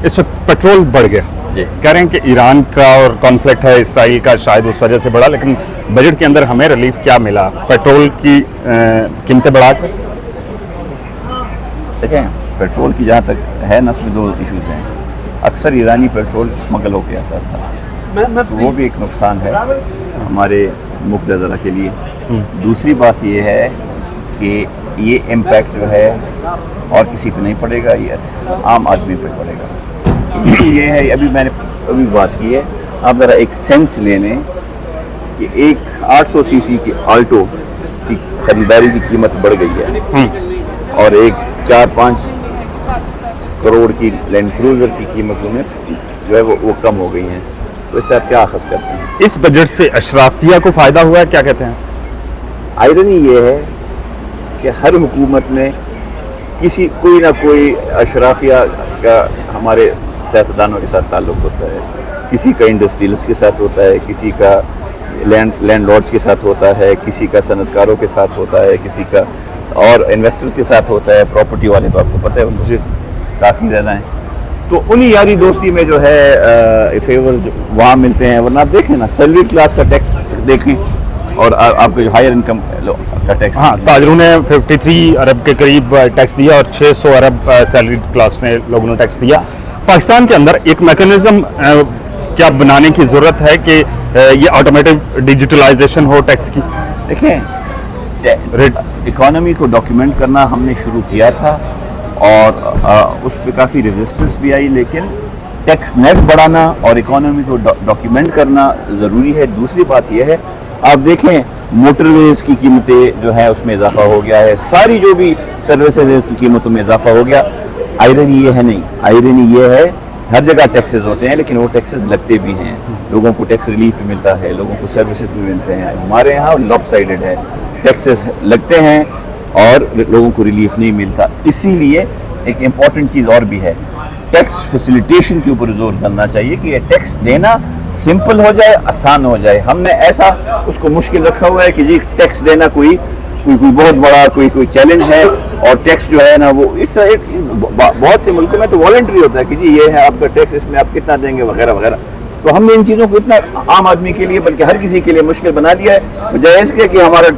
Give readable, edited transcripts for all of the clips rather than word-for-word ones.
इस वक्त पेट्रोल बढ़ गया जी। कह रहे हैं कि ईरान का और कॉन्फ्लिक्ट है इसराइल का, शायद उस वजह से बढ़ा, लेकिन बजट के अंदर हमें रिलीफ क्या मिला पेट्रोल की कीमतें बढ़ा कर? देखें, पेट्रोल की जहाँ तक है ना, उसमें दो इश्यूज हैं। अक्सर ईरानी पेट्रोल स्मगल होकर आता था, तो वो भी एक नुकसान है हमारे मुल्क ज़रा के लिए। दूसरी बात ये है कि ये इम्पैक्ट जो है और किसी पे नहीं पड़ेगा, ये आम आदमी पे पड़ेगा। ये है, अभी बात की है, आप ज़रा एक सेंस ले लें कि एक 800 सीसी की आल्टो की खरीदारी की कीमत बढ़ गई है और एक 4-5 करोड़ की लैंड क्रूज़र की कीमतों में जो है वो कम हो गई हैं। तो इससे आप क्या अखज़ करते हैं? इस बजट से अशराफिया को फ़ायदा हुआ है, क्या कहते हैं? आयरनी ये है कि हर हुकूमत में कोई ना कोई अशराफिया का हमारे सियासतदानों के साथ ताल्लुक़ होता है। किसी का इंडस्ट्रियलिस्ट के साथ होता है, किसी का लैंड लॉर्ड्स के साथ होता है, किसी का सनतकारों के साथ होता है, किसी का और इन्वेस्टर्स के साथ होता है। प्रॉपर्टी वाले तो आपको पता है उनको काफ़ी ज़्यादा हैं। तो उन्हीं यारी दोस्ती में जो है फेवर्स वहाँ मिलते हैं। वरना आप देखें ना, सैलरी क्लास का टैक्स देखें और आपका जो हायर इनकम का टैक्स। हाँ, ताजरों ने 53 अरब के करीब टैक्स दिया और 600 अरब सैलरी क्लास ने लोगों ने टैक्स दिया। पाकिस्तान के अंदर एक मैकेनिज्म क्या बनाने की ज़रूरत है कि ये ऑटोमेटिक डिजिटलाइजेशन हो टैक्स की? देखें, इकोनॉमी को डॉक्यूमेंट करना हमने शुरू किया था और उस पर काफ़ी रेजिस्टेंस भी आई, लेकिन टैक्स नेट बढ़ाना और इकोनॉमी को डॉक्यूमेंट करना ज़रूरी है। दूसरी बात यह है, आप देखें मोटरवेज़ की कीमतें जो है उसमें इजाफा हो गया है, सारी जो भी सर्विसेज है उसकी कीमतों में इजाफा हो गया। आयरनी ये है नहीं, आयरनी ये है हर जगह टैक्सेस होते हैं, लेकिन वो टैक्सेस लगते भी हैं, लोगों को टैक्स रिलीफ भी मिलता है, लोगों को सर्विसेज भी मिलते हैं। हमारे यहाँ लॉपसाइडेड है, टैक्सेस लगते हैं और लोगों को रिलीफ नहीं मिलता। इसीलिए एक इम्पॉर्टेंट चीज़ और भी है, टैक्स फैसिलिटेशन के ऊपर जोर डालना चाहिए कि ये टैक्स देना सिंपल हो जाए, आसान हो जाए। हमने ऐसा उसको मुश्किल रखा हुआ है कि जी टैक्स देना कोई बहुत बड़ा कोई चैलेंज है, और टैक्स जो है ना वो बहुत से मुल्कों में तो वॉलंटरी होता है कि जी ये है आपका टैक्स, इसमें आप कितना देंगे वगैरह वगैरह। तो हमने इन चीज़ों को इतना आम आदमी के लिए बल्कि हर किसी के लिए मुश्किल बना दिया है, बजाय इसके कि हमारा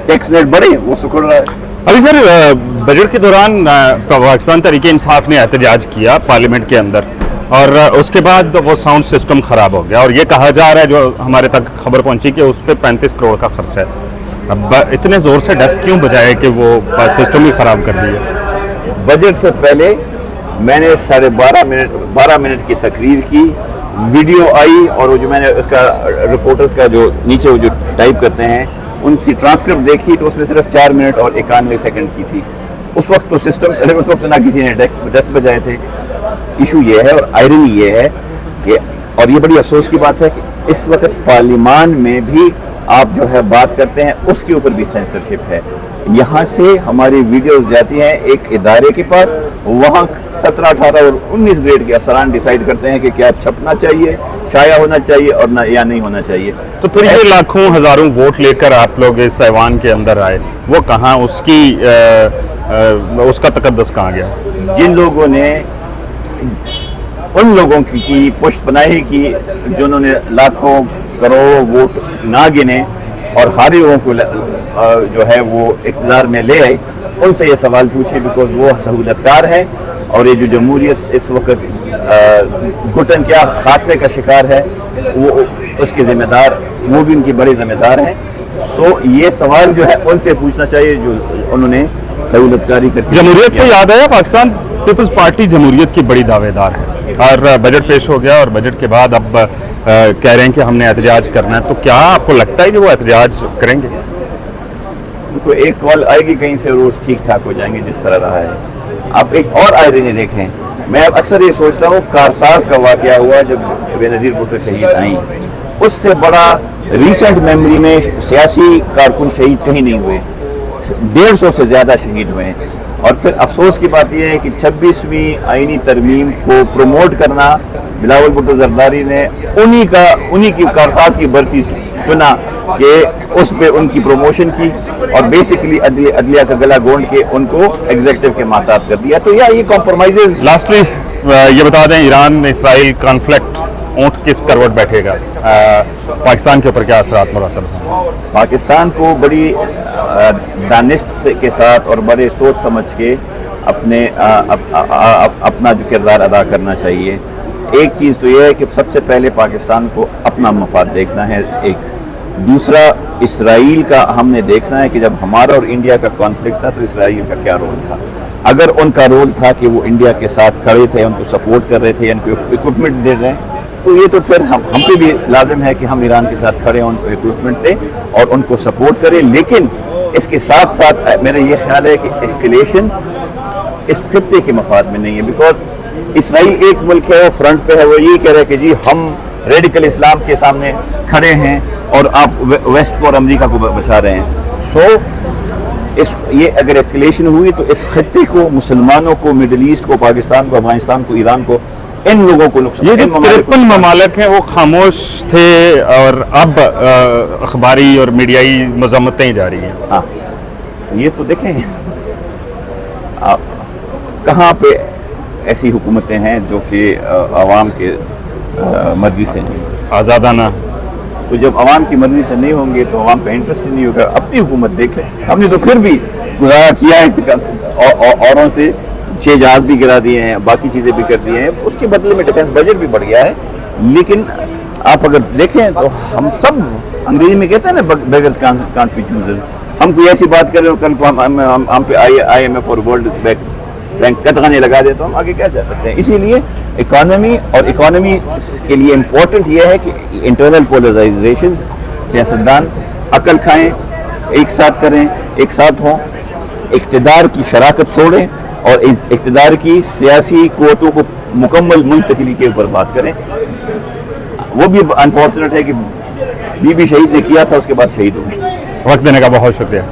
टैक्स नेट बढ़े, वो सिकुड़ रहा है। अभी सर बजट के दौरान पाकिस्तान तहरीक इंसाफ ने एहतजाज किया पार्लियामेंट के अंदर, और उसके बाद वो साउंड सिस्टम ख़राब हो गया और ये कहा जा रहा है, जो हमारे तक खबर पहुंची, कि उस पर 35 करोड़ का खर्च है। अब इतने ज़ोर से डेस्क क्यों बजाए कि वो सिस्टम ही ख़राब कर दिया? बजट से पहले मैंने 12.5 मिनट की तकरीर की, वीडियो आई, और वो जो मैंने उसका रिपोर्टर्स का जो नीचे वो जो टाइप करते हैं उनकी ट्रांसक्रिप्ट देखी, तो उसमें सिर्फ 4 मिनट और 91 सेकंड की थी। उस वक्त तो सिस्टम, उस वक्त तो ना किसी ने डेस्क बजाए थे। इशू ये है और आयरनी ये है कि, और ये बड़ी अफसोस की बात है कि इस वक्त पार्लियामान में भी आप जो है बात करते हैं उसके ऊपर भी सेंसरशिप है। यहाँ से हमारी वीडियोस जाती हैं एक इदारे के पास, वहाँ 17, 18 और 19 ग्रेड के अफसरान डिसाइड करते हैं कि क्या छपना चाहिए, शाया होना चाहिए और ना या नहीं होना चाहिए। तो फिर ये लाखों हज़ारों वोट लेकर आप लोग इस ऐवान के अंदर आए, वो कहाँ, उसका तकद्दुस कहाँ गया? जिन लोगों ने उन लोगों की पुष्ट बनाई की जिन्होंने लाखों करोड़ों वोट ना गिने और हारे लोगों को जो है वो इक़्तिदार में ले आए, उनसे ये सवाल पूछे, बिकॉज वो सहूलतकार है और ये जो जमहूरियत इस वक्त घुटन क्या खात्मे का शिकार है, वो उसके ज़िम्मेदार, वो भी उनके बड़े ज़िम्मेदार हैं। सो ये सवाल जो है उनसे पूछना चाहिए जो उन्होंने सहूलतकारी करके। जमहूरियत से याद आया, पाकिस्तान पीपल्स पार्टी जमहूरियत की बड़ी दावेदार है और बजट पेश हो गया और बजट के बाद अब कह रहे हैं कि हमने एहतजाज करना है, तो क्या आपको लगता है कि वो एहतजाज करेंगे? उनको एक कॉल आएगी कहीं से, रोज़ ठीक ठाक हो जाएंगे जिस तरह रहा है। आप एक और आयरनी देखें, मैं अक्सर ये सोचता हूँ, कारसाज का वाक़या हुआ जब बेनज़ीर भुट्टो शहीद आई, उससे बड़ा रिसेंट मेमोरी में सियासी कारकुन शहीद कहीं नहीं हुए, 150 से ज़्यादा शहीद हुए हैं। और फिर अफसोस की बात यह है कि 26वीं आईनी तरमीम को प्रमोट करना, बिलावल भुट्टो जरदारी ने उन्हीं की कारसाज की बरसी चुना कि उस पे उनकी प्रमोशन की और बेसिकली अदलिया का गला गोंद के उनको एग्जीक्यूटिव के माताहत कर दिया। तो ये कॉम्प्रोमाइजेज लास्टली ये बता दें ईरान इसराइल कॉन्फ्लिक्ट ऊँट किस करवट बैठेगा, पाकिस्तान के ऊपर क्या असरात मुरतब हैं? पाकिस्तान को बड़ी दानिश्त के साथ और बड़े सोच समझ के अपना जो किरदार अदा करना चाहिए। एक चीज़ तो ये है कि सबसे पहले पाकिस्तान को अपना मफाद देखना है, एक दूसरा इसराइल का हमने देखना है कि जब हमारा और इंडिया का कॉन्फ्लिक्ट था तो इसराइल का क्या रोल था। अगर उनका रोल था कि वो इंडिया के साथ खड़े थे, उनको सपोर्ट कर रहे थे, उनको इक्विपमेंट दे रहे हैं, तो ये तो फिर हम पे भी लाजिम है कि हम ईरान के साथ खड़े हों, उनको इक्विपमेंट दें और उनको सपोर्ट करें। लेकिन इसके साथ साथ मेरा ये ख्याल है कि एस्केलेशन इस खित्ते के मफाद में नहीं है, बिकॉज इसराइल एक मुल्क है, वो फ्रंट पे है, वो ये कह रहा है कि जी हम रेडिकल इस्लाम के सामने खड़े हैं और आप वेस्ट को और अमेरिका को बचा रहे हैं। ये अगर एस्केलेशन हुई तो इस खित्ते को, मुसलमानों को, मिडल ईस्ट को, पाकिस्तान को, अफगानिस्तान को, ईरान को, इन लोगों को नुकसान। ये जो 53 ममालिक हैं वो खामोश थे और अब अखबारी और मीडियाई मजम्मतें जा रही हैं। हाँ, ये तो देखें आप कहाँ पे ऐसी हुकूमतें हैं जो कि आवाम के मर्जी से हैं, आज़ादाना। तो जब आवाम की मर्जी से नहीं होंगे तो आवाम का इंटरेस्ट ही नहीं होगा। अपनी हुकूमत देख लें, हमने तो फिर भी गुजारा किया है, औरों से 6 जहाज भी गिरा दिए हैं, बाकी चीज़ें भी कर दी हैं, उसके बदले में डिफेंस बजट भी बढ़ गया है। लेकिन आप अगर देखें तो हम सब, अंग्रेजी में कहते हैं ना, बेगर्स कांट बी चूजर्स। हम कोई ऐसी बात करें कल को हम पे IMF और वर्ल्ड बैंक कतराने लगा दे तो हम आगे क्या जा सकते हैं। इसीलिए इकॉनमी के लिए इम्पोर्टेंट ये है कि इंटरनल पोलराइजेशन, सियासतदान अकल खाएं, एक साथ करें, एक साथ हों, इक़्तिदार की शराकत छोड़ें और इक़्तिदार की सियासी क़ुव्वतों को मुकम्मल मुंतकिली के ऊपर बात करें। वो भी अनफॉर्चुनेट है कि बीबी शहीद ने किया था, उसके बाद शहीद हो गई। वक्त देने का बहुत शुक्रिया।